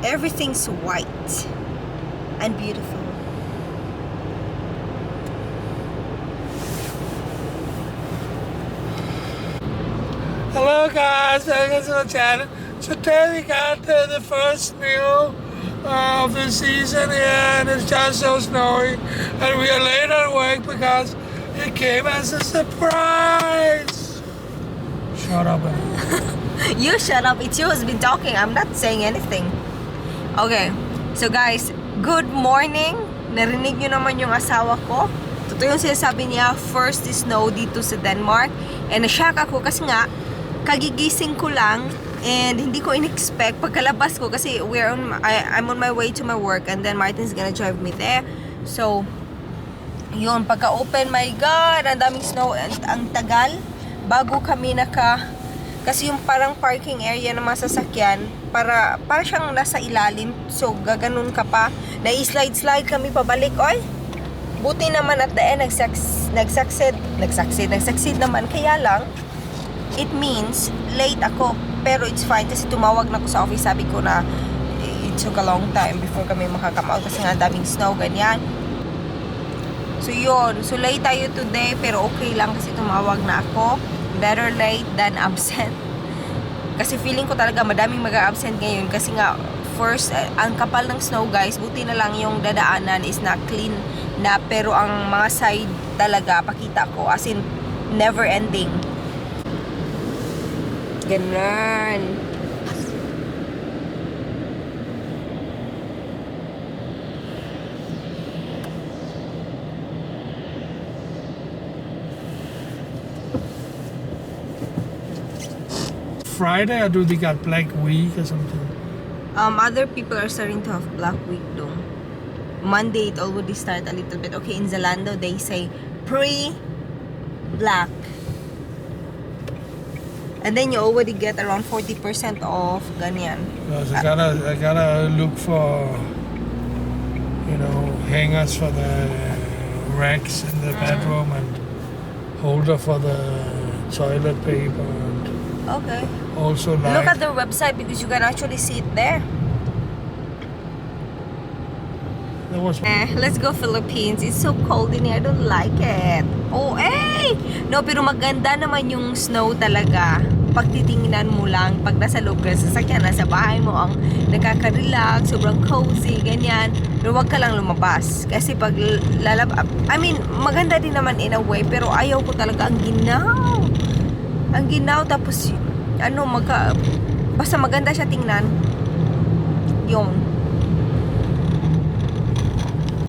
Everything's white and beautiful. Hello guys, welcome to the channel. Today we got the first snow of the season here, and it's just so snowy, and we are late at work because it came as a surprise. Shut up. You shut up. It's you who's been talking. I'm not saying anything. Okay. So guys, good morning. Narinig nyo naman yung asawa ko. Totoo yung sinasabi niya, first snow dito sa Denmark. And na-shock ako kasi nga, kagigising ko lang and hindi ko in-expect pagkalabas ko kasi I'm on my way to my work and then Martin's gonna drive me there. So, yun, pagka-open, my God, ang daming snow. Ang tagal bago kami kasi yung parang parking area ng mga sasakyan, para siyang nasa ilalim. So, gaganon ka pa. Na-slide kami pabalik. Oy, buti naman at the end, nag-succeed naman. Kaya lang, it means late ako. Pero it's fine kasi tumawag na ako sa office. Sabi ko na it took a long time before kami makakamaw kasi nga daming snow, ganyan. So, yun. So, late tayo today pero okay lang kasi tumawag na ako. Better late than absent. Kasi feeling ko talaga madaming mag-absent ngayon kasi nga first, ang kapal ng snow guys, buti na lang yung dadaanan is na clean na, pero ang mga side talaga, pakita ko, as in never ending. Ganun. Friday, or do they got Black Week or something? Other people are starting to have Black Week though. Monday it already started a little bit. Okay, in Zalando they say pre-black. And then you already get around 40% off, ganyan. Because I gotta look for, hangers for the racks in the bedroom and holder for the toilet paper. And Okay. also Look light. at their website because you can actually see it there. There was Let's go Philippines. It's so cold in here. I don't like it. Oh, eh! No, pero maganda naman yung snow talaga. Pag titingnan mo lang, pag nasa loob ka sa sasakyan, nasa bahay mo, ang nakaka-relax, sobrang cozy, ganyan. Pero wag ka lang lumabas. Kasi pag maganda din naman in a way, pero ayaw ko talaga ang ginaw. Ang ginaw, tapos, basta maganda siya tingnan. Yung